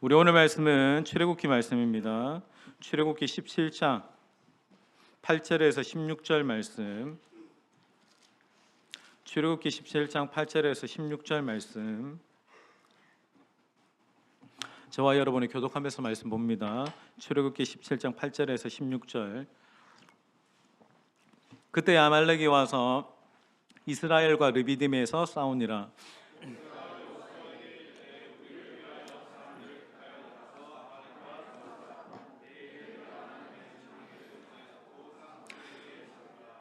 우리 오늘 말씀은 출애굽기 말씀입니다. 출애굽기 17장 8절에서 16절 말씀. 출애굽기 17장 8절에서 16절 말씀. 저와 여러분이 교독하면서 말씀 봅니다. 출애굽기 17장 8절에서 16절. 그때 아말렉이 와서 이스라엘과 르비딤에서 싸우니라.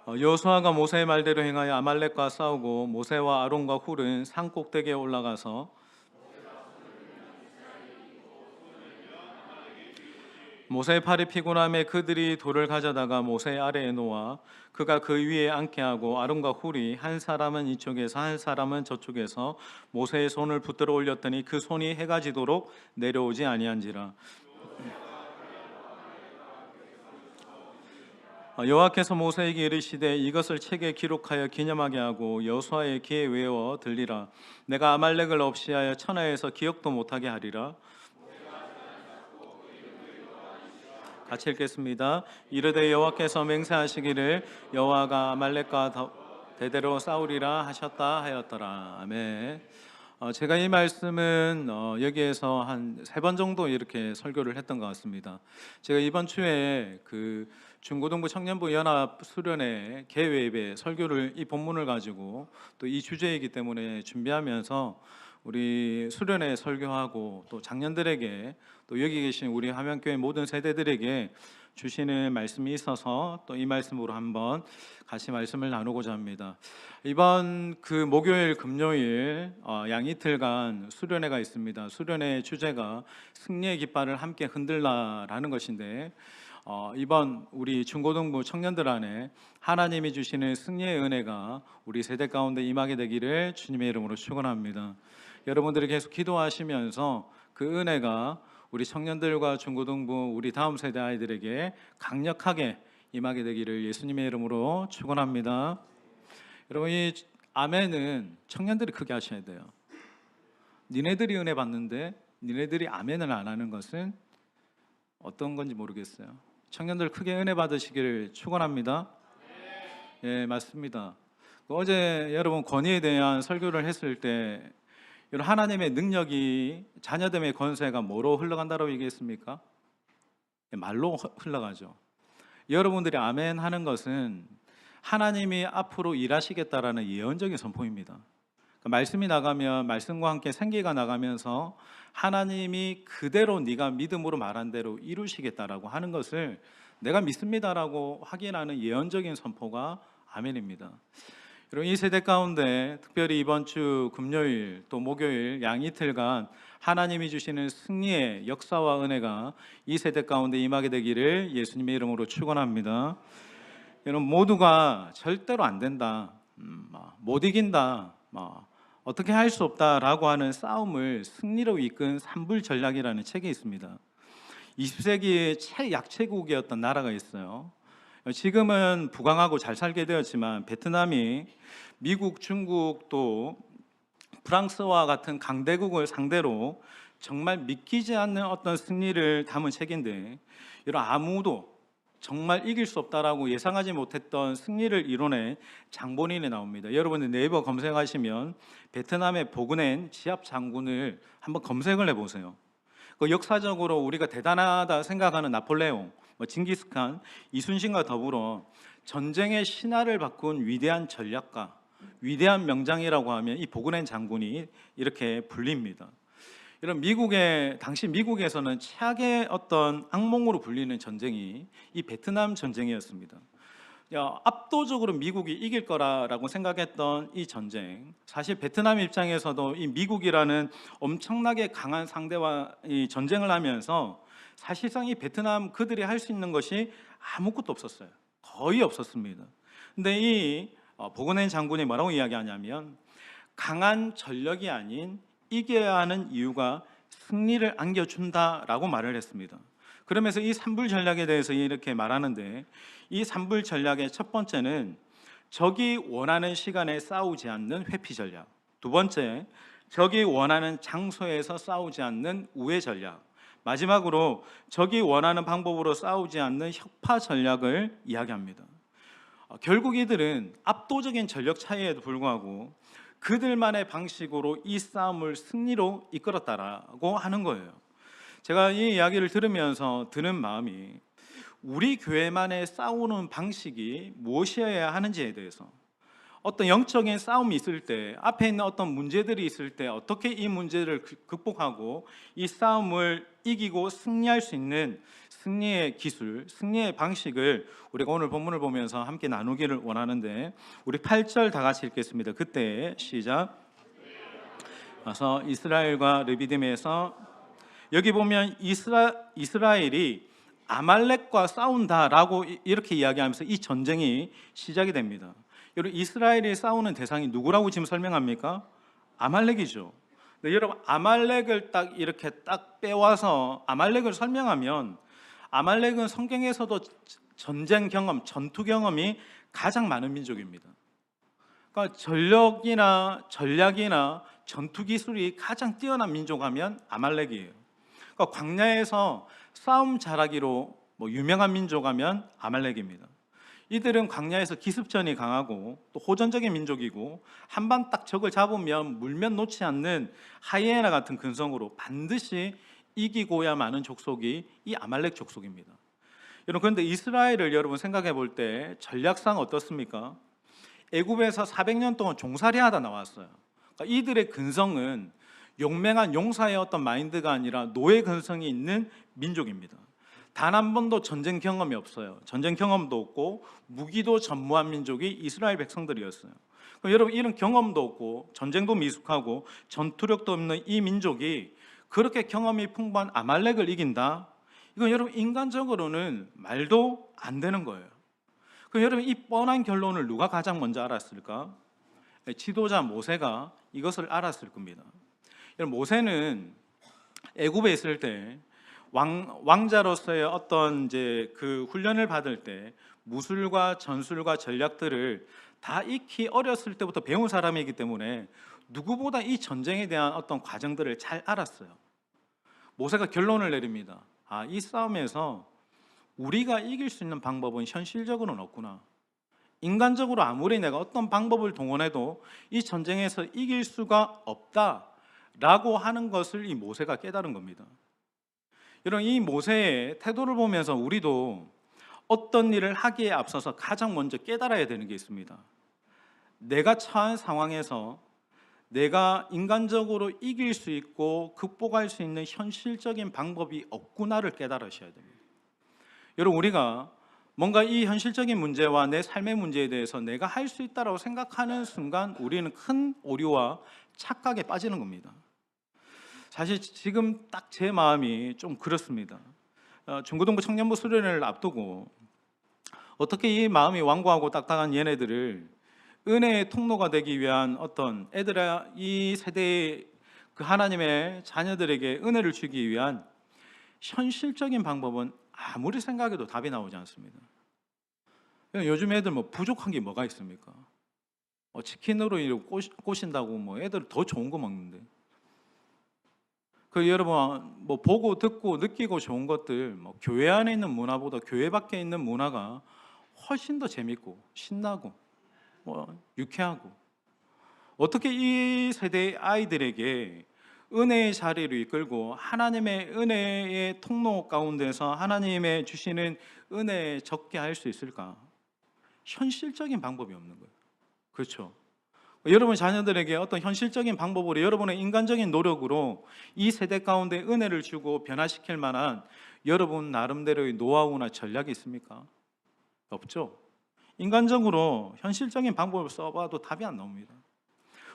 여호수아가 모세의 말대로 행하여 아말렉과 싸우고 모세와 아론과 훌은 산 꼭대기에 올라가서 모세의 팔이 피곤함에 그들이 돌을 가져다가 모세의 아래에 놓아 그가 그 위에 앉게 하고 아론과 훌이 한 사람은 이쪽에서 한 사람은 저쪽에서 모세의 손을 붙들어 올렸더니 그 손이 해가 지도록 내려오지 아니한지라. 여호와께서 모세에게 이르시되 이것을 책에 기록하여 기념하게 하고 여호수아의 귀에 외워 들리라. 내가 아말렉을 없이하여 천하에서 기억도 못하게 하리라. 같이 읽겠습니다. 이르되 여호와께서 맹세하시기를 여호와가 아말렉과 대대로 싸우리라 하셨다 하였더라. 아멘. 제가 이 말씀은 여기에서 한 3번 정도 이렇게 설교를 했던 것 같습니다. 제가 이번 주에 그 중고등부 청년부 연합 수련회 개회에 설교를 이 본문을 가지고 또 이 주제이기 때문에 준비하면서 우리 수련회 설교하고 또 장년들에게 또 여기 계신 우리 함양교회 모든 세대들에게 주시는 말씀이 있어서 또 이 말씀으로 한번 같이 말씀을 나누고자 합니다. 이번 그 목요일 금요일 양이틀간 수련회가 있습니다. 수련회 주제가 승리의 깃발을 함께 흔들라라는 것인데 이번 우리 중고등부 청년들 안에 하나님이 주시는 승리의 은혜가 우리 세대 가운데 임하게 되기를 주님의 이름으로 축원합니다. 여러분들이 계속 기도하시면서 그 은혜가 우리 청년들과 중고등부 우리 다음 세대 아이들에게 강력하게 임하게 되기를 예수님의 이름으로 축원합니다. 여러분, 이 아멘은 청년들이 크게 하셔야 돼요. 니네들이 은혜 받는데 니네들이 아멘을 안 하는 것은 어떤 건지 모르겠어요. 청년들 크게 은혜 받으시기를 축원합니다. 예, 맞습니다. 어제 여러분 권위에 대한 설교를 했을 때 하나님의 능력이 자녀됨의 권세가 뭐로 흘러간다고 얘기했습니까? 말로 흘러가죠. 여러분들이 아멘 하는 것은 하나님이 앞으로 일하시겠다라는 예언적인 선포입니다. 말씀이 나가면 말씀과 함께 생기가 나가면서 하나님이 그대로 네가 믿음으로 말한 대로 이루시겠다라고 하는 것을 내가 믿습니다라고 확인하는 예언적인 선포가 아멘입니다. 여러분, 이 세대 가운데 특별히 이번 주 금요일 또 목요일 양이틀간 하나님이 주시는 승리의 역사와 은혜가 이 세대 가운데 임하게 되기를 예수님의 이름으로 축원합니다. 여러분, 모두가 절대로 안 된다, 못 이긴다, 어떻게 할 수 없다라고 하는 싸움을 승리로 이끈 산불 전략이라는 책이 있습니다. 20세기의 최약체국이었던 나라가 있어요. 지금은 부강하고 잘 살게 되었지만 베트남이 미국, 중국 또 프랑스와 같은 강대국을 상대로 정말 믿기지 않는 어떤 승리를 담은 책인데 이런 아무도 정말 이길 수 없다라고 예상하지 못했던 승리를 이뤄낸 장본인이 나옵니다. 여러분들 네이버 검색하시면 베트남의 보그넨 지압 장군을 한번 검색을 해보세요. 역사적으로 우리가 대단하다 생각하는 나폴레옹, 징기스칸, 이순신과 더불어 전쟁의 신화를 바꾼 위대한 전략가, 위대한 명장이라고 하면 이 보그넨 장군이 이렇게 불립니다. 이런 당시 미국에서는 최악의 어떤 악몽으로 불리는 전쟁이 이 베트남 전쟁이었습니다. 압도적으로 미국이 이길 거라고 생각했던 이 전쟁, 사실 베트남 입장에서도 이 미국이라는 엄청나게 강한 상대와 이 전쟁을 하면서 사실상 이 베트남 그들이 할 수 있는 것이 아무것도 없었어요. 거의 없었습니다. 근데 이 보그넨 장군이 뭐라고 이야기하냐면 강한 전력이 아닌 이겨야 하는 이유가 승리를 안겨준다라고 말을 했습니다. 그러면서 이 산불 전략에 대해서 이렇게 말하는데 이 산불 전략의 첫 번째는 적이 원하는 시간에 싸우지 않는 회피 전략, 두 번째 적이 원하는 장소에서 싸우지 않는 우회 전략, 마지막으로 적이 원하는 방법으로 싸우지 않는 혁파 전략을 이야기합니다. 결국 이들은 압도적인 전력 차이에도 불구하고 그들만의 방식으로 이 싸움을 승리로 이끌었다라고 하는 거예요. 제가 이 이야기를 들으면서 드는 마음이, 우리 교회만의 싸우는 방식이 무엇이어야 하는지에 대해서, 어떤 영적인 싸움이 있을 때, 앞에 있는 어떤 문제들이 있을 때 어떻게 이 문제를 극복하고 이 싸움을 이기고 승리할 수 있는 승리의 기술, 승리의 방식을 우리가 오늘 본문을 보면서 함께 나누기를 원하는데, 우리 8절 다 같이 읽겠습니다. 그때 시작. 와서 이스라엘과 르비딤에서, 여기 보면 이스라엘이 아말렉과 싸운다라고 이렇게 이야기하면서 이 전쟁이 시작이 됩니다. 여러분, 이스라엘이 싸우는 대상이 누구라고 지금 설명합니까? 아말렉이죠. 근데 여러분, 아말렉을 딱 이렇게 딱 빼와서 아말렉을 설명하면, 아말렉은 성경에서도 전쟁 경험, 전투 경험이 가장 많은 민족입니다. 그러니까 전략이나 전투 기술이 가장 뛰어난 민족 하면 아말렉이에요. 그러니까 광야에서 싸움 잘하기로 유명한 민족 하면 아말렉입니다. 이들은 광야에서 기습전이 강하고 또 호전적인 민족이고, 한번 딱 적을 잡으면 물면 놓지 않는 하이에나 같은 근성으로 반드시 이기고야 마는 족속이 이 아말렉 족속입니다. 여러분, 그런데 이스라엘을 여러분 생각해 볼 때 전략상 어떻습니까? 애굽에서 400년 동안 종살이하다 나왔어요. 그러니까 이들의 근성은 용맹한 용사의 어떤 마인드가 아니라 노예 근성이 있는 민족입니다. 단 한 번도 전쟁 경험이 없어요. 전쟁 경험도 없고 무기도 전무한 민족이 이스라엘 백성들이었어요. 그럼 여러분, 이런 경험도 없고 전쟁도 미숙하고 전투력도 없는 이 민족이 그렇게 경험이 풍부한 아말렉을 이긴다? 이건 여러분, 인간적으로는 말도 안 되는 거예요. 그럼 여러분, 이 뻔한 결론을 누가 가장 먼저 알았을까? 지도자 모세가 이것을 알았을 겁니다. 여러분, 모세는 애굽에 있을 때 왕자로서의 어떤 이제 그 훈련을 받을 때 무술과 전술과 전략들을 다 익히 어렸을 때부터 배운 사람이기 때문에 누구보다 이 전쟁에 대한 어떤 과정들을 잘 알았어요. 모세가 결론을 내립니다. 이 싸움에서 우리가 이길 수 있는 방법은 현실적으로는 없구나. 인간적으로 아무리 내가 어떤 방법을 동원해도 이 전쟁에서 이길 수가 없다라고 하는 것을 이 모세가 깨달은 겁니다. 여러분, 이 모세의 태도를 보면서 우리도 어떤 일을 하기에 앞서서 가장 먼저 깨달아야 되는 게 있습니다. 내가 처한 상황에서 내가 인간적으로 이길 수 있고 극복할 수 있는 현실적인 방법이 없구나를 깨달으셔야 됩니다. 여러분, 우리가 뭔가 이 현실적인 문제와 내 삶의 문제에 대해서 내가 할 수 있다고 생각하는 순간 우리는 큰 오류와 착각에 빠지는 겁니다. 사실 지금 딱 제 마음이 좀 그렇습니다. 중고등부 청년부 수련회를 앞두고 어떻게 이 마음이 완고하고 딱딱한 얘네들을 은혜의 통로가 되기 위한 어떤 이 세대의 그 하나님의 자녀들에게 은혜를 주기 위한 현실적인 방법은 아무리 생각해도 답이 나오지 않습니다. 요즘 애들 부족한 게 뭐가 있습니까? 치킨으로 꼬신다고 애들 더 좋은 거 먹는데. 여러분, 보고 듣고 느끼고 좋은 것들, 교회 안에 있는 문화보다 교회 밖에 있는 문화가 훨씬 더 재밌고 신나고 유쾌하고, 어떻게 이 세대의 아이들에게 은혜의 자리를 이끌고 하나님의 은혜의 통로 가운데서 하나님의 주시는 은혜에 적게 할 수 있을까? 현실적인 방법이 없는 거예요. 그렇죠? 여러분 자녀들에게 어떤 현실적인 방법으로, 여러분의 인간적인 노력으로 이 세대 가운데 은혜를 주고 변화시킬 만한 여러분 나름대로의 노하우나 전략이 있습니까? 없죠. 인간적으로 현실적인 방법을 써봐도 답이 안 나옵니다.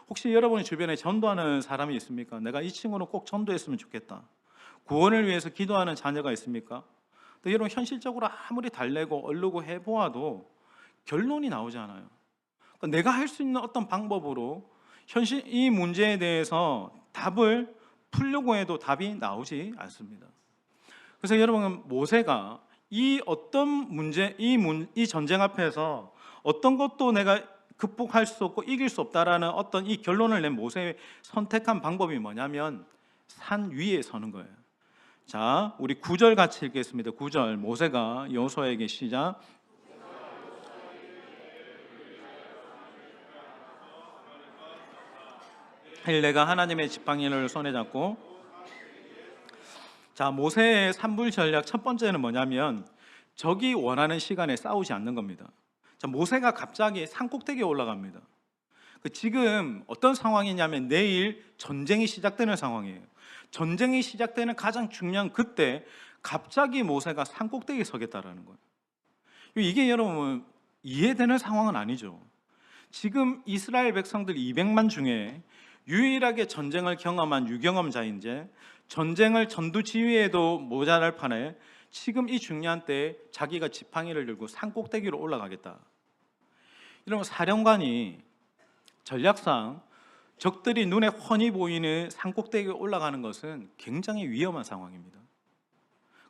혹시 여러분의 주변에 전도하는 사람이 있습니까? 내가 이 친구는 꼭 전도했으면 좋겠다. 구원을 위해서 기도하는 자녀가 있습니까? 근데 여러분, 현실적으로 아무리 달래고 얼르고 해보아도 결론이 나오지 않아요. 그러니까 내가 할 수 있는 어떤 방법으로 이 문제에 대해서 답을 풀려고 해도 답이 나오지 않습니다. 그래서 여러분, 모세가 이 어떤 문제, 이 전쟁 앞에서 어떤 것도 내가 극복할 수 없고 이길 수 없다라는 어떤 이 결론을 낸 모세의 선택한 방법이 뭐냐면 산 위에 서는 거예요. 자, 우리 9절 같이 읽겠습니다. 9절 모세가 여호수아에게 시작. 내가 하나님의 지팡이를 손에 잡고. 자, 모세의 산불 전략 첫 번째는 뭐냐면 적이 원하는 시간에 싸우지 않는 겁니다. 자, 모세가 갑자기 산꼭대기에 올라갑니다. 지금 어떤 상황이냐면 내일 전쟁이 시작되는 상황이에요. 전쟁이 시작되는 가장 중요한 그때 갑자기 모세가 산꼭대기에 서겠다라는 거예요. 이게 여러분 이해되는 상황은 아니죠. 지금 이스라엘 백성들 200만 중에 유일하게 전쟁을 경험한 유경험자인데 전쟁을 전두 지휘에도 모자랄 판에 지금 이 중요한 때에 자기가 지팡이를 들고 산꼭대기로 올라가겠다. 이러면 사령관이 전략상 적들이 눈에 훤히 보이는 산꼭대기에 올라가는 것은 굉장히 위험한 상황입니다.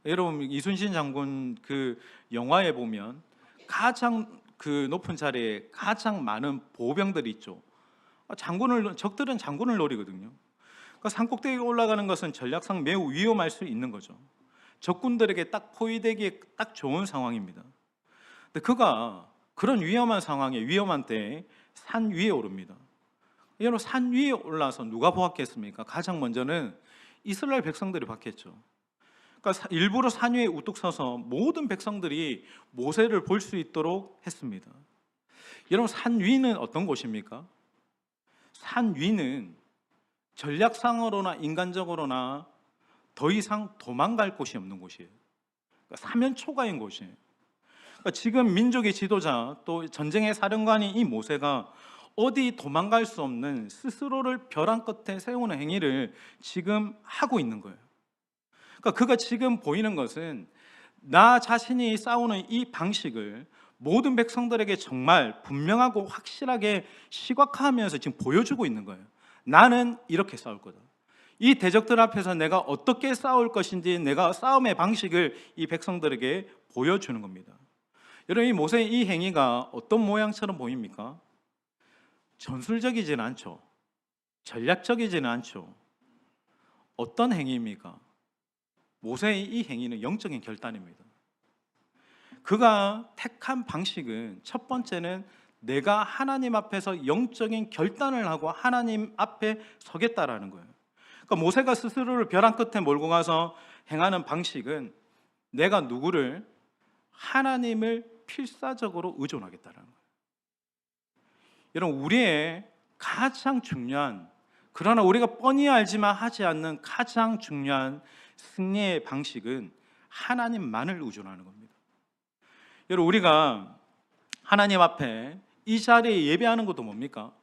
여러분 이순신 장군 그 영화에 보면 가장 그 높은 자리에 가장 많은 보병들이 있죠. 적들은 장군을 노리거든요. 그러니까 산꼭대기에 올라가는 것은 전략상 매우 위험할 수 있는 거죠. 적군들에게 딱 포위되기에 딱 좋은 상황입니다. 근데 그가 그런 위험한 상황에 위험한 때에 산 위에 오릅니다. 여러분 산 위에 올라서 누가 보았겠습니까? 가장 먼저는 이스라엘 백성들이 봤겠죠. 그러니까 일부러 산 위에 우뚝 서서 모든 백성들이 모세를 볼 수 있도록 했습니다. 여러분 산 위는 어떤 곳입니까? 산 위는 전략상으로나 인간적으로나 더 이상 도망갈 곳이 없는 곳이에요. 그러니까 사면 초가인 곳이에요. 그러니까 지금 민족의 지도자 또 전쟁의 사령관인 이 모세가 어디 도망갈 수 없는 스스로를 벼랑 끝에 세우는 행위를 지금 하고 있는 거예요. 그러니까 그가 지금 보이는 것은 나 자신이 싸우는 이 방식을 모든 백성들에게 정말 분명하고 확실하게 시각화하면서 지금 보여주고 있는 거예요. 나는 이렇게 싸울 거다. 이 대적들 앞에서 내가 어떻게 싸울 것인지 내가 싸움의 방식을 이 백성들에게 보여주는 겁니다. 여러분 이 모세의 이 행위가 어떤 모양처럼 보입니까? 전술적이지는 않죠. 전략적이지는 않죠. 어떤 행위입니까? 모세의 이 행위는 영적인 결단입니다. 그가 택한 방식은 첫 번째는 내가 하나님 앞에서 영적인 결단을 하고 하나님 앞에 서겠다라는 거예요. 그러니까 모세가 스스로를 벼랑 끝에 몰고 가서 행하는 방식은 내가 누구를 하나님을 필사적으로 의존하겠다는 거예요. 여러분 우리의 가장 중요한 그러나 우리가 뻔히 알지만 하지 않는 가장 중요한 승리의 방식은 하나님만을 의존하는 겁니다. 여러분 우리가 하나님 앞에 이 자리에 예배하는 것도 뭡니까?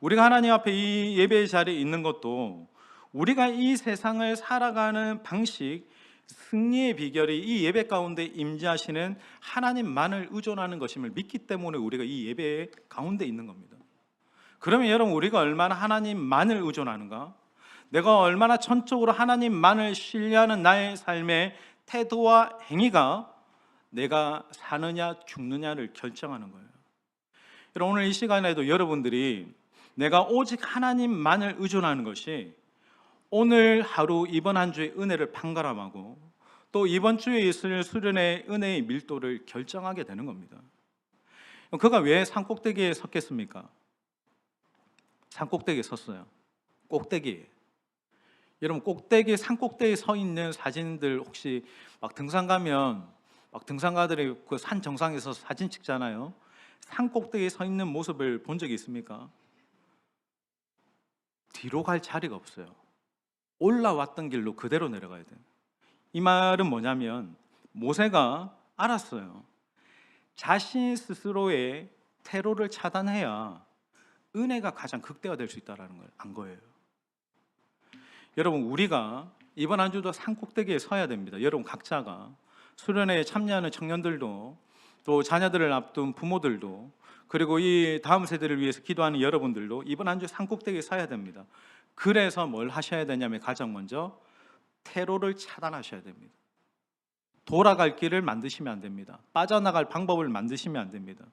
우리가 하나님 앞에 이 예배의 자리에 있는 것도 우리가 이 세상을 살아가는 방식 승리의 비결이 이 예배 가운데 임재하시는 하나님만을 의존하는 것임을 믿기 때문에 우리가 이 예배 가운데 있는 겁니다. 그러면 여러분 우리가 얼마나 하나님만을 의존하는가? 내가 얼마나 전적으로 하나님만을 신뢰하는 나의 삶의 태도와 행위가 내가 사느냐 죽느냐를 결정하는 거예요. 여러분 오늘 이 시간에도 여러분들이 내가 오직 하나님만을 의존하는 것이 오늘 하루 이번 한 주의 은혜를 판가름하고 또 이번 주에 있을 수련의 은혜의 밀도를 결정하게 되는 겁니다. 그가 왜 산꼭대기에 섰겠습니까? 산꼭대기에 섰어요. 꼭대기에. 여러분 꼭대기 산꼭대기에 서 있는 사진들 혹시 막 등산 가면 막 등산가들이 그 산 정상에서 사진 찍잖아요. 산꼭대기에 서 있는 모습을 본 적이 있습니까? 뒤로 갈 자리가 없어요. 올라왔던 길로 그대로 내려가야 돼요. 이 말은 뭐냐면 모세가 알았어요. 자신 스스로의 테러를 차단해야 은혜가 가장 극대화될 수 있다는 걸 안 거예요. 여러분 우리가 이번 한 주도 산꼭대기에 서야 됩니다. 여러분 각자가 수련회에 참여하는 청년들도 또 자녀들을 앞둔 부모들도 그리고 이 다음 세대를 위해서 기도하는 여러분들도 이번 한 주 산꼭대기에 서야 됩니다. 그래서 뭘 하셔야 되냐면 가장 먼저 테러를 차단하셔야 됩니다. 돌아갈 길을 만드시면 안 됩니다. 빠져나갈 방법을 만드시면 안 됩니다.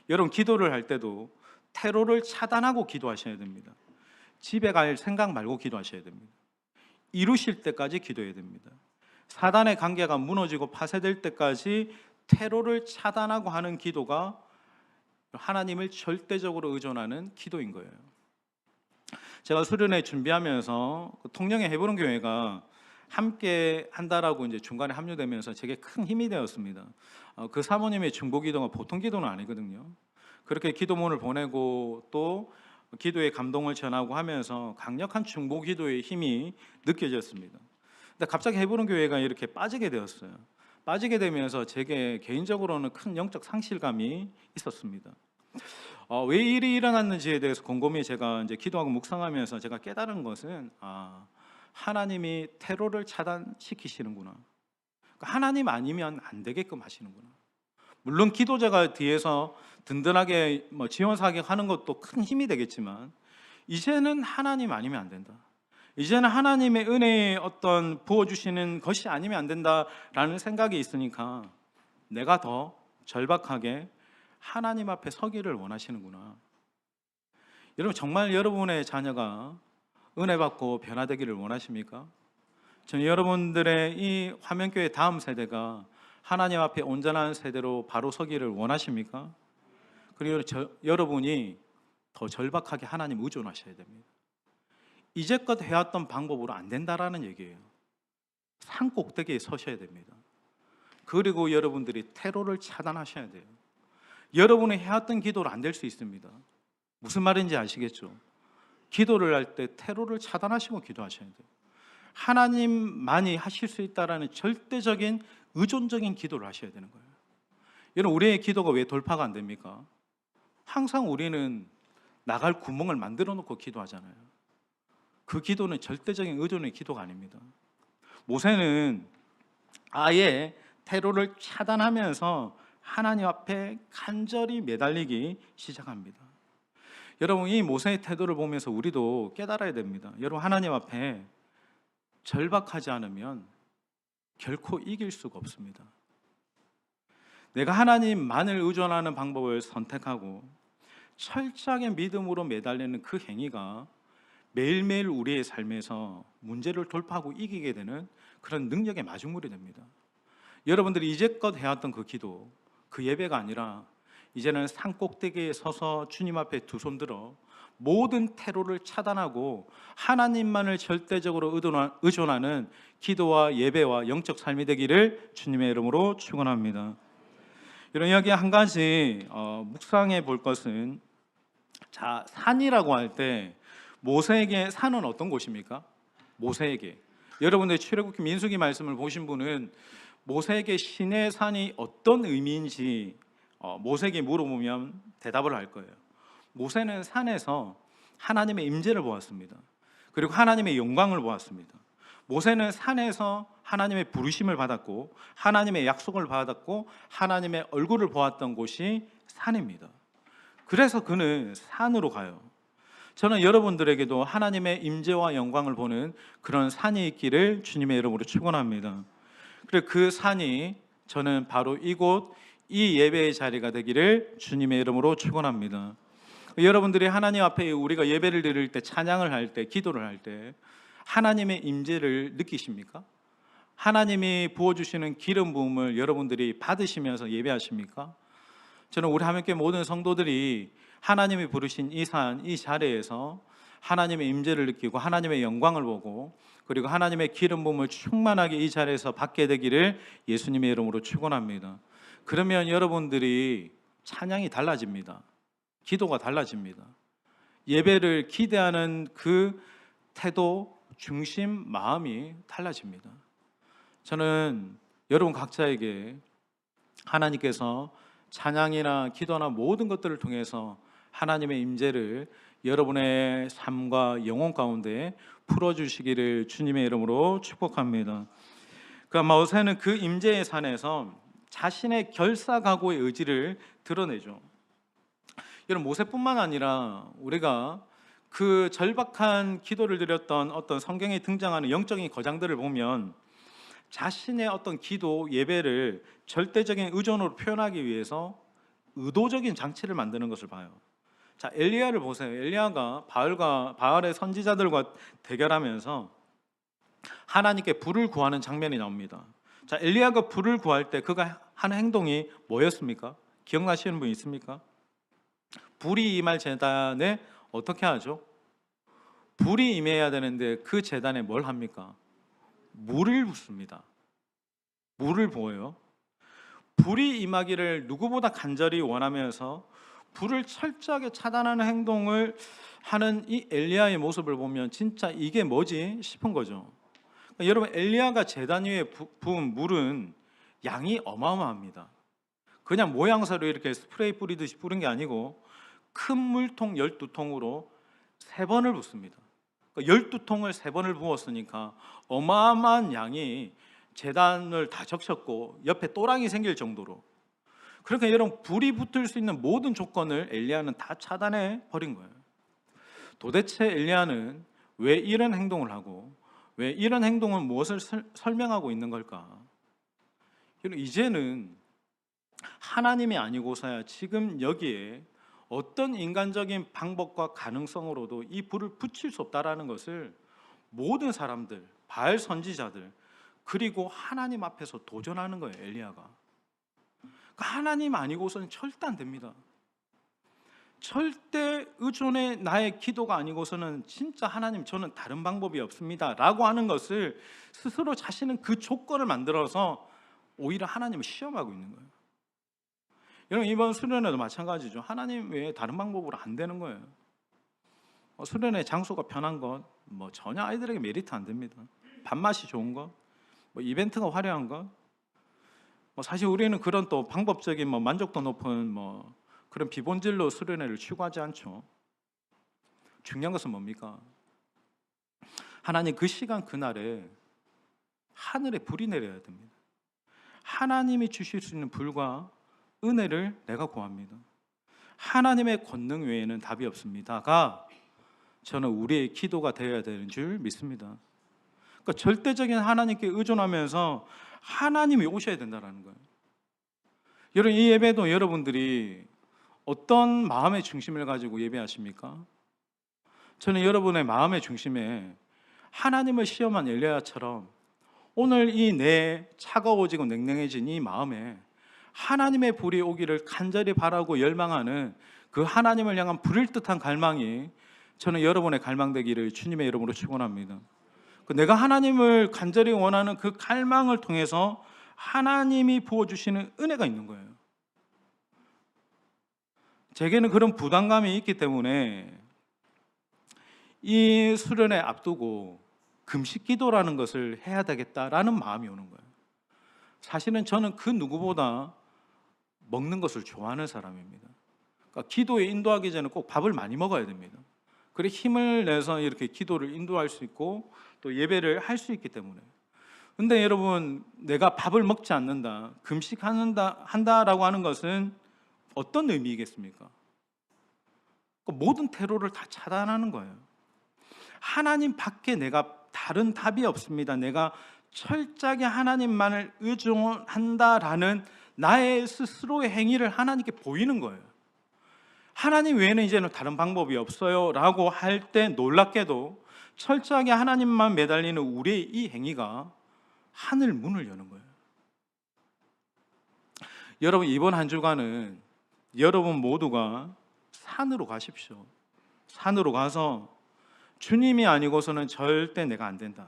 여러분 기도를 할 때도 테러를 차단하고 기도하셔야 됩니다. 집에 갈 생각 말고 기도하셔야 됩니다. 이루실 때까지 기도해야 됩니다. 사단의 관계가 무너지고 파쇄될 때까지 테러를 차단하고 하는 기도가 하나님을 절대적으로 의존하는 기도인 거예요. 제가 수련회 준비하면서 통영의 헤브론 교회가 함께 한다라고 이제 중간에 합류되면서 제게 큰 힘이 되었습니다. 그 사모님의 중보 기도가 보통 기도는 아니거든요. 그렇게 기도문을 보내고 또 기도의 감동을 전하고 하면서 강력한 중보 기도의 힘이 느껴졌습니다. 근데 갑자기 헤브론 교회가 이렇게 빠지게 되었어요. 빠지게 되면서 제게 개인적으로는 큰 영적 상실감이 있었습니다. 왜 일이 일어났는지에 대해서 곰곰이 제가 이제 기도하고 묵상하면서 제가 깨달은 것은 하나님이 테러를 차단시키시는구나. 그러니까 하나님 아니면 안 되게끔 하시는구나. 물론 기도자가 뒤에서 든든하게 지원 사격하는 것도 큰 힘이 되겠지만 이제는 하나님 아니면 안 된다. 이제는 하나님의 은혜의 어떤 부어주시는 것이 아니면 안 된다라는 생각이 있으니까 내가 더 절박하게 하나님 앞에 서기를 원하시는구나. 여러분, 정말 여러분의 자녀가 은혜 받고 변화되기를 원하십니까? 저는 여러분들의 이 화면교회 다음 세대가 하나님 앞에 온전한 세대로 바로 서기를 원하십니까? 그리고 여러분이 더 절박하게 하나님 의존하셔야 됩니다. 이제껏 해왔던 방법으로 안 된다라는 얘기예요. 산 꼭대기에 서셔야 됩니다. 그리고 여러분들이 테러를 차단하셔야 돼요. 여러분이 해왔던 기도로 안 될 수 있습니다. 무슨 말인지 아시겠죠? 기도를 할 때 테러를 차단하시고 기도하셔야 돼요. 하나님만이 하실 수 있다라는 절대적인 의존적인 기도를 하셔야 되는 거예요. 여러분, 우리의 기도가 왜 돌파가 안 됩니까? 항상 우리는 나갈 구멍을 만들어 놓고 기도하잖아요. 그 기도는 절대적인 의존의 기도가 아닙니다. 모세는 아예 테러를 차단하면서 하나님 앞에 간절히 매달리기 시작합니다. 여러분, 이 모세의 태도를 보면서 우리도 깨달아야 됩니다. 여러분, 하나님 앞에 절박하지 않으면 결코 이길 수가 없습니다. 내가 하나님만을 의존하는 방법을 선택하고 철저하게 믿음으로 매달리는 그 행위가 매일매일 우리의 삶에서 문제를 돌파하고 이기게 되는 그런 능력의 마중물이 됩니다. 여러분들이 이제껏 해왔던 그 기도, 그 예배가 아니라 이제는 산꼭대기에 서서 주님 앞에 두 손 들어 모든 테러를 차단하고 하나님만을 절대적으로 의존하는 기도와 예배와 영적 삶이 되기를 주님의 이름으로 축원합니다. 여러분, 여기 한 가지 묵상해 볼 것은, 자, 산이라고 할 때 모세에게 산은 어떤 곳입니까? 모세에게, 여러분들 출애굽기 민수기 말씀을 보신 분은 모세에게 신의 산이 어떤 의미인지 모세에게 물어보면 대답을 할 거예요. 모세는 산에서 하나님의 임재를 보았습니다. 그리고 하나님의 영광을 보았습니다. 모세는 산에서 하나님의 부르심을 받았고 하나님의 약속을 받았고 하나님의 얼굴을 보았던 곳이 산입니다. 그래서 그는 산으로 가요. 저는 여러분들에게도 하나님의 임재와 영광을 보는 그런 산이 있기를 주님의 이름으로 축원합니다. 그리고 그 산이 저는 바로 이곳, 이 예배의 자리가 되기를 주님의 이름으로 축원합니다. 여러분들이 하나님 앞에 우리가 예배를 드릴 때, 찬양을 할 때, 기도를 할 때 하나님의 임재를 느끼십니까? 하나님이 부어주시는 기름 부음을 여러분들이 받으시면서 예배하십니까? 저는 우리 하나님께 모든 성도들이 하나님이 부르신 이 산, 이 자리에서 하나님의 임재를 느끼고 하나님의 영광을 보고 그리고 하나님의 기름 부음을 충만하게 이 자리에서 받게 되기를 예수님의 이름으로 축원합니다. 그러면 여러분들이 찬양이 달라집니다. 기도가 달라집니다. 예배를 기대하는 그 태도, 중심, 마음이 달라집니다. 저는 여러분 각자에게 하나님께서 찬양이나 기도나 모든 것들을 통해서 하나님의 임재를 여러분의 삶과 영혼 가운데 풀어주시기를 주님의 이름으로 축복합니다. 그 모세는 그 임재의 산에서 자신의 결사각오의 의지를 드러내죠. 여러분, 모세뿐만 아니라 우리가 그 절박한 기도를 드렸던 어떤 성경에 등장하는 영적인 거장들을 보면 자신의 어떤 기도, 예배를 절대적인 의존으로 표현하기 위해서 의도적인 장치를 만드는 것을 봐요. 자, 엘리야를 보세요. 엘리야가 바알의 선지자들과 대결하면서 하나님께 불을 구하는 장면이 나옵니다. 자, 엘리야가 불을 구할 때 그가 하는 행동이 뭐였습니까? 기억나시는 분 있습니까? 불이 임할 제단에 어떻게 하죠? 불이 임해야 되는데 그 제단에 뭘 합니까? 물을 붓습니다. 물을 부어요. 불이 임하기를 누구보다 간절히 원하면서 불을 철저하게 차단하는 행동을 하는 이 엘리야의 모습을 보면 진짜 이게 뭐지 싶은 거죠. 그러니까 여러분, 엘리야가 제단 위에 부은 물은 양이 어마어마합니다. 그냥 모양새로 이렇게 스프레이 뿌리듯이 뿌린 게 아니고 큰 물통 12통으로 3번을 붓습니다. 12통을 3번을 부었으니까 어마어마한 양이 제단을 다 적셨고 옆에 또랑이 생길 정도로, 그러니까 여러분, 불이 붙을 수 있는 모든 조건을 엘리야는 다 차단해 버린 거예요. 도대체 엘리야는 왜 이런 행동을 하고 왜 이런 행동은 무엇을 설명하고 있는 걸까? 이제는 하나님이 아니고서야 지금 여기에 어떤 인간적인 방법과 가능성으로도 이 불을 붙일 수 없다라는 것을 모든 사람들, 바알 선지자들, 그리고 하나님 앞에서 도전하는 거예요. 엘리야가. 그러니까 하나님 아니고서는 절대 안 됩니다. 절대 의존의 나의 기도가 아니고서는 진짜 하나님, 저는 다른 방법이 없습니다 라고 하는 것을 스스로 자신은 그 조건을 만들어서 오히려 하나님을 시험하고 있는 거예요. 여러분, 이번 수련회도 마찬가지죠. 하나님 외에 다른 방법으로 안 되는 거예요. 수련회 장소가 편한 것, 전혀 아이들에게 메리트 안 됩니다. 밥맛이 좋은 것, 이벤트가 화려한 것, 사실 우리는 그런 또 방법적인 만족도 높은 그런 비본질로 수련회를 추구하지 않죠. 중요한 것은 뭡니까? 하나님, 그 시간 그날에 하늘에 불이 내려야 됩니다. 하나님이 주실 수 있는 불과 은혜를 내가 구합니다. 하나님의 권능 외에는 답이 없습니다가 저는 우리의 기도가 되어야 되는 줄 믿습니다. 그러니까 절대적인 하나님께 의존하면서 하나님이 오셔야 된다는 거예요. 여러분, 이 예배도 여러분들이 어떤 마음의 중심을 가지고 예배하십니까? 저는 여러분의 마음의 중심에 하나님을 시험한 엘리야처럼 오늘 이 내 차가워지고 냉랭해진 이 마음에 하나님의 불이 오기를 간절히 바라고 열망하는 그 하나님을 향한 불일 듯한 갈망이 저는 여러분의 갈망되기를 주님의 이름으로 축원합니다. 내가 하나님을 간절히 원하는 그 갈망을 통해서 하나님이 부어주시는 은혜가 있는 거예요. 제게는 그런 부담감이 있기 때문에 이 수련회 앞두고 금식 기도라는 것을 해야 되겠다라는 마음이 오는 거예요. 사실은 저는 그 누구보다 먹는 것을 좋아하는 사람입니다. 그러니까 기도에 인도하기 전에 꼭 밥을 많이 먹어야 됩니다. 그래 힘을 내서 이렇게 기도를 인도할 수 있고 또 예배를 할 수 있기 때문에. 근데 여러분, 내가 밥을 먹지 않는다, 금식한다라고 하는 것은 어떤 의미겠습니까? 모든 테러를 다 차단하는 거예요. 하나님 밖에 내가 다른 답이 없습니다. 내가 철저하게 하나님만을 의존한다라는 나의 스스로의 행위를 하나님께 보이는 거예요. 하나님 외에는 이제는 다른 방법이 없어요 라고 할 때 놀랍게도 철저하게 하나님만 매달리는 우리의 이 행위가 하늘 문을 여는 거예요. 여러분, 이번 한 주간은 여러분 모두가 산으로 가십시오. 산으로 가서 주님이 아니고서는 절대 내가 안 된다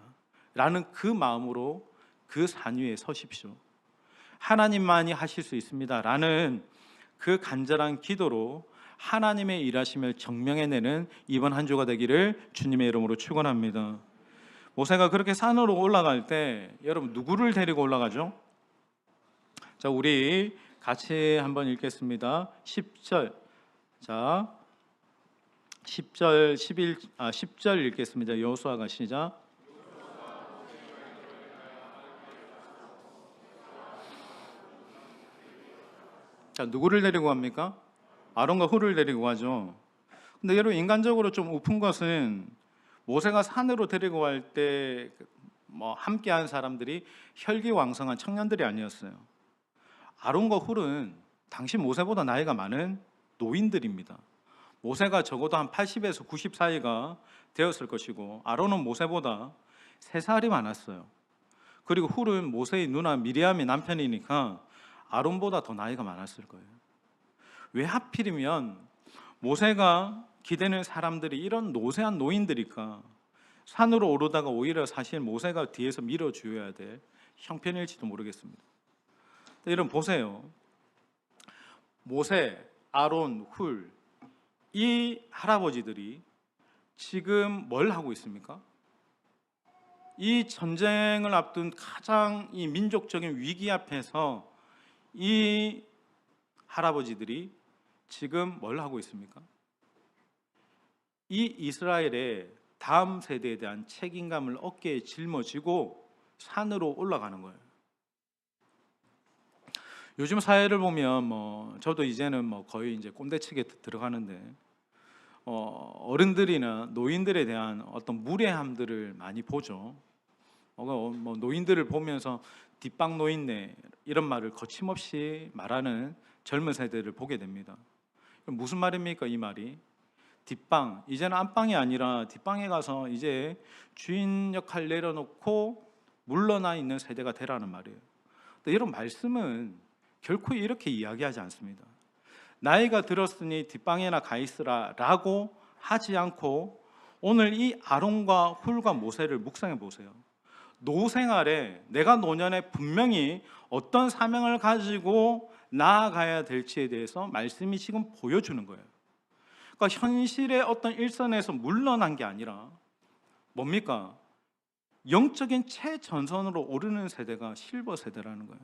라는 그 마음으로 그 산 위에 서십시오. 하나님만이 하실 수 있습니다 라는 그 간절한 기도로 하나님의 일하심을 증명해내는 이번 한 주가 되기를 주님의 이름으로 축원합니다. 모세가 그렇게 산으로 올라갈 때 여러분, 누구를 데리고 올라가죠? 자, 우리 같이 한번 읽겠습니다. 10절. 자, 10절, 10절 읽겠습니다. 여호수아가 시작. 자, 누구를 데리고 갑니까? 아론과 훌을 데리고 가죠. 근데 여러분, 인간적으로 좀 우픈 것은 모세가 산으로 데리고 갈 때 함께한 사람들이 혈기왕성한 청년들이 아니었어요. 아론과 훌은 당시 모세보다 나이가 많은 노인들입니다. 모세가 적어도 한 80에서 90 사이가 되었을 것이고, 아론은 모세보다 3살이 많았어요. 그리고 훌은 모세의 누나 미리암의 남편이니까 아론보다 더 나이가 많았을 거예요. 왜 하필이면 모세가 기대는 사람들이 이런 노쇠한 노인들일까? 산으로 오르다가 오히려 사실 모세가 뒤에서 밀어줘야 될 형편일지도 모르겠습니다. 여러분 보세요. 모세, 아론, 훌, 이 할아버지들이 지금 뭘 하고 있습니까? 이 전쟁을 앞둔 가장 이 민족적인 위기 앞에서 이 할아버지들이 지금 뭘 하고 있습니까? 이 이스라엘의 다음 세대에 대한 책임감을 어깨에 짊어지고 산으로 올라가는 거예요. 요즘 사회를 보면 저도 이제는 거의 이제 꼰대측에 들어가는데 어른들이나 노인들에 대한 어떤 무례함들을 많이 보죠. 노인들을 보면서 뒷방 노인네 이런 말을 거침없이 말하는 젊은 세대를 보게 됩니다. 무슨 말입니까? 이 말이 뒷방, 이제는 안방이 아니라 뒷방에 가서 이제 주인 역할 내려놓고 물러나 있는 세대가 되라는 말이에요. 이런 말씀은 결코 이렇게 이야기하지 않습니다. 나이가 들었으니 뒷방에나 가 있으라 라고 하지 않고 오늘 이 아론과 훌과 모세를 묵상해 보세요. 노생활에 내가 노년에 분명히 어떤 사명을 가지고 나아가야 될지에 대해서 말씀이 지금 보여주는 거예요. 그러니까 현실의 어떤 일선에서 물러난 게 아니라 뭡니까? 영적인 최전선으로 오르는 세대가 실버 세대라는 거예요.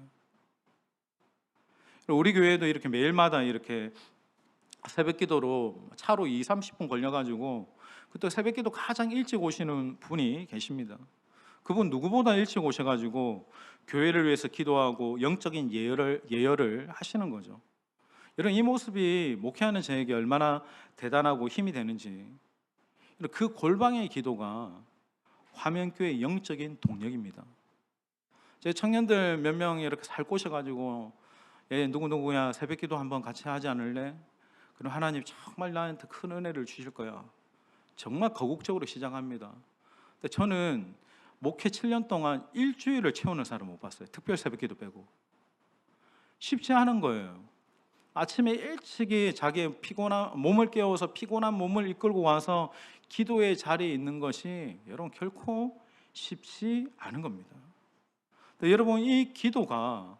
우리 교회도 이렇게 매일마다 이렇게 새벽 기도로 차로 20-30분 걸려가지고 그때 새벽 기도 가장 일찍 오시는 분이 계십니다. 그분 누구보다 일찍 오셔가지고 교회를 위해서 기도하고 영적인 예열을 하시는 거죠. 이런 이 모습이 목회하는 저에게 얼마나 대단하고 힘이 되는지, 그 골방의 기도가 화면교회의 영적인 동력입니다. 제 청년들 몇 명이 이렇게 살 꼬셔가지고 누구누구야 새벽 기도 한번 같이 하지 않을래? 그럼 하나님 정말 나한테 큰 은혜를 주실 거야. 정말 거국적으로 시작합니다. 근데 저는 목회 7년 동안 일주일을 채우는 사람 못 봤어요. 특별 새벽 기도 빼고. 쉽지 않은 거예요. 아침에 일찍이 자기의 피곤한 몸을 깨워서 피곤한 몸을 이끌고 와서 기도의 자리에 있는 것이 여러분 결코 쉽지 않은 겁니다. 여러분 이 기도가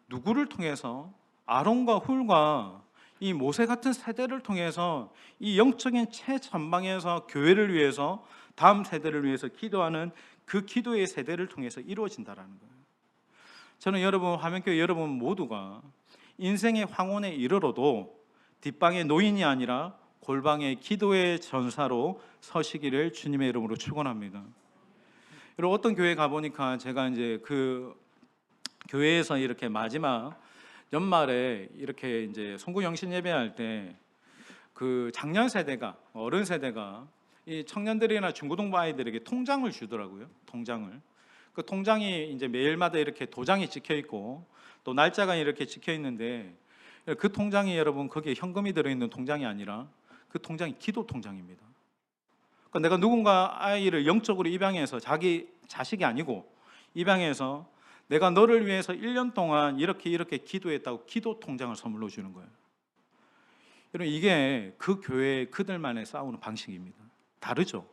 누구를 통해서 아론과 훌과 이 모세 같은 세대를 통해서 이 영적인 최전방에서 교회를 위해서 다음 세대를 위해서 기도하는 그 기도의 세대를 통해서 이루어진다라는 거예요. 저는 여러분 화면교회 여러분 모두가 인생의 황혼에 이르러도 뒷방의 노인이 아니라 골방의 기도의 전사로 서시기를 주님의 이름으로 축원합니다. 여러분 어떤 교회 가보니까 제가 이제 그 교회에서 이렇게 마지막 연말에 이렇게 이제 송구 영신 예배할 때 그 장년 세대가 어른 세대가 이 청년들이나 중고등부 아이들에게 통장을 주더라고요. 통장을. 그 통장이 이제 매일마다 이렇게 도장이 찍혀 있고 또 날짜가 이렇게 찍혀 있는데 그 통장이 여러분 거기에 현금이 들어있는 통장이 아니라 그 통장이 기도 통장입니다. 그러니까 내가 누군가 아이를 영적으로 입양해서 자기 자식이 아니고 입양해서 내가 너를 위해서 1년 동안 이렇게 기도했다고 기도 통장을 선물로 주는 거예요. 여러분 이게 그 교회의 그들만의 싸우는 방식입니다. 다르죠.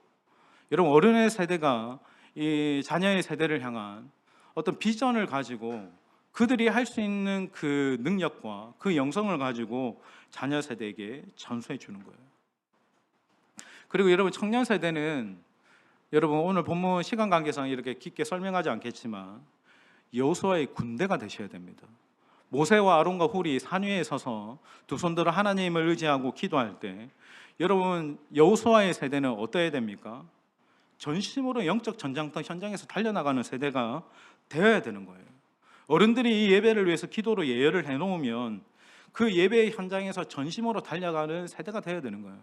여러분 어른의 세대가 이 자녀의 세대를 향한 어떤 비전을 가지고 그들이 할 수 있는 그 능력과 그 영성을 가지고 자녀 세대에게 전수해 주는 거예요. 그리고 여러분 청년 세대는 여러분 오늘 본문 시간 관계상 이렇게 깊게 설명하지 않겠지만 여호수아의 군대가 되셔야 됩니다. 모세와 아론과 훌이 산 위에 서서 두 손 들어 하나님을 의지하고 기도할 때 여러분 여호수아의 세대는 어떠해야 됩니까? 전심으로 영적 전장터 현장에서 달려나가는 세대가 되어야 되는 거예요. 어른들이 이 예배를 위해서 기도로 예열을 해놓으면 그 예배의 현장에서 전심으로 달려가는 세대가 되어야 되는 거예요.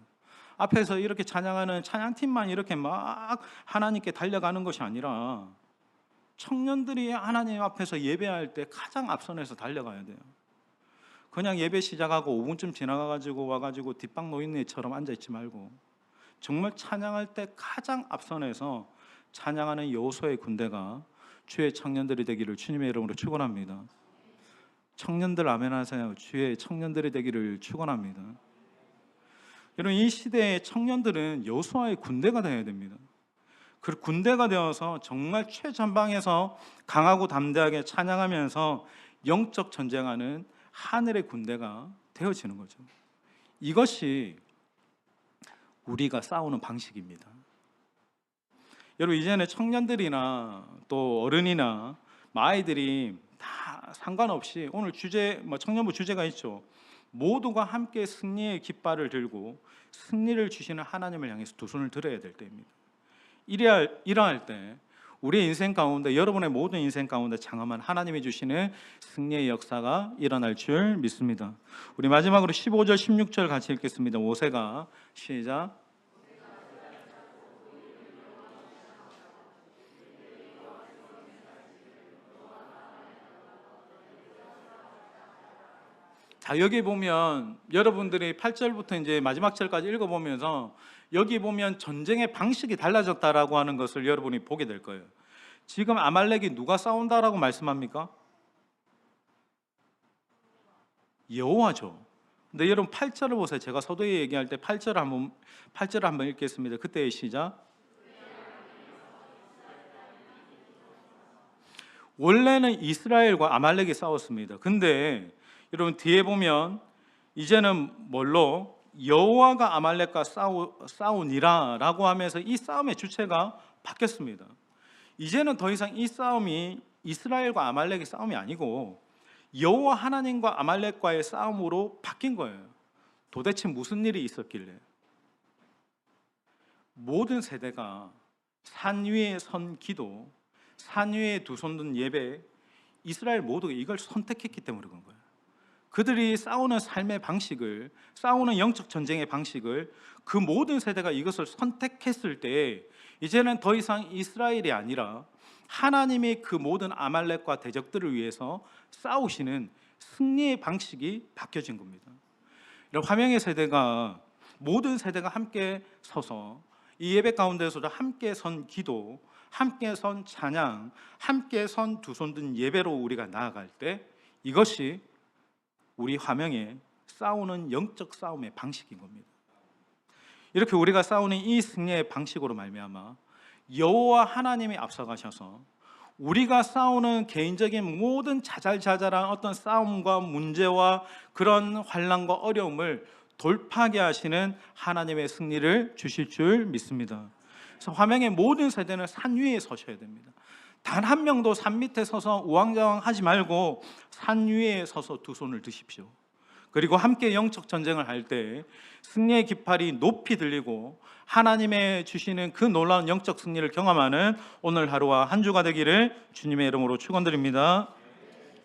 앞에서 이렇게 찬양하는 찬양팀만 이렇게 막 하나님께 달려가는 것이 아니라 청년들이 하나님 앞에서 예배할 때 가장 앞선에서 달려가야 돼요. 그냥 예배 시작하고 5분쯤 지나가가지고 와가지고 뒷방 노인네처럼 앉아있지 말고 정말 찬양할 때 가장 앞선에서 찬양하는 여호수아의 군대가 주의 청년들이 되기를 주님의 이름으로 축원합니다. 청년들 아멘 하세요. 주의 청년들이 되기를 축원합니다. 여러분, 이 시대의 청년들은 여호수아의 군대가 되어야 됩니다. 그 군대가 되어서 정말 최전방에서 강하고 담대하게 찬양하면서 영적 전쟁하는 하늘의 군대가 되어지는 거죠. 이것이 우리가 싸우는 방식입니다. 여러분, 이제는 청년들이나 또 어른이나 아이들이 다 상관없이 오늘 주제, 청년부 주제가 있죠. 모두가 함께 승리의 깃발을 들고 승리를 주시는 하나님을 향해서 두 손을 들어야 될 때입니다. 이러할 때 우리의 인생 가운데, 여러분의 모든 인생 가운데 장엄한 하나님이 주시는 승리의 역사가 일어날 줄 믿습니다. 우리 마지막으로 15절 16절 같이 읽겠습니다. 5세가 시작. 자, 여기 보면 여러분들이 8절부터 이제 마지막 절까지 읽어보면서 여기 보면 전쟁의 방식이 달라졌다라고 하는 것을 여러분이 보게 될 거예요. 지금 아말렉이 누가 싸운다라고 말씀합니까? 여호와죠. 근데 여러분 8절을 보세요. 제가 서두에 얘기할 때 8절을 한번 읽겠습니다. 그때의 시작. 원래는 이스라엘과 아말렉이 싸웠습니다. 근데 여러분 뒤에 보면 이제는 뭘로 여호와가 아말렉과 싸우니라라고 하면서 이 싸움의 주체가 바뀌었습니다. 이제는 더 이상 이 싸움이 이스라엘과 아말렉의 싸움이 아니고 여호와 하나님과 아말렉과의 싸움으로 바뀐 거예요. 도대체 무슨 일이 있었길래 모든 세대가 산 위에 선 기도, 산 위에 두 손 든 예배, 이스라엘 모두가 이걸 선택했기 때문에 그런 거예요. 그들이 싸우는 삶의 방식을, 싸우는 영적 전쟁의 방식을 그 모든 세대가 이것을 선택했을 때 이제는 더 이상 이스라엘이 아니라 하나님이 그 모든 아말렉과 대적들을 위해서 싸우시는 승리의 방식이 바뀌어진 겁니다. 화명의 세대가, 모든 세대가 함께 서서 이 예배 가운데서도 함께 선 기도, 함께 선 찬양, 함께 선 두 손 든 예배로 우리가 나아갈 때 이것이 우리 화명에 싸우는 영적 싸움의 방식인 겁니다. 이렇게 우리가 싸우는 이 승리의 방식으로 말미암아 여호와 하나님이 앞서가셔서 우리가 싸우는 개인적인 모든 자잘자잘한 어떤 싸움과 문제와 그런 환난과 어려움을 돌파하게 하시는 하나님의 승리를 주실 줄 믿습니다. 그래서 화명의 모든 세대는 산 위에 서셔야 됩니다. 단 한 명도 산 밑에 서서 우왕좌왕 하지 말고 산 위에 서서 두 손을 드십시오. 그리고 함께 영적 전쟁을 할 때 승리의 깃발이 높이 들리고 하나님의 주시는 그 놀라운 영적 승리를 경험하는 오늘 하루와 한 주가 되기를 주님의 이름으로 축원드립니다.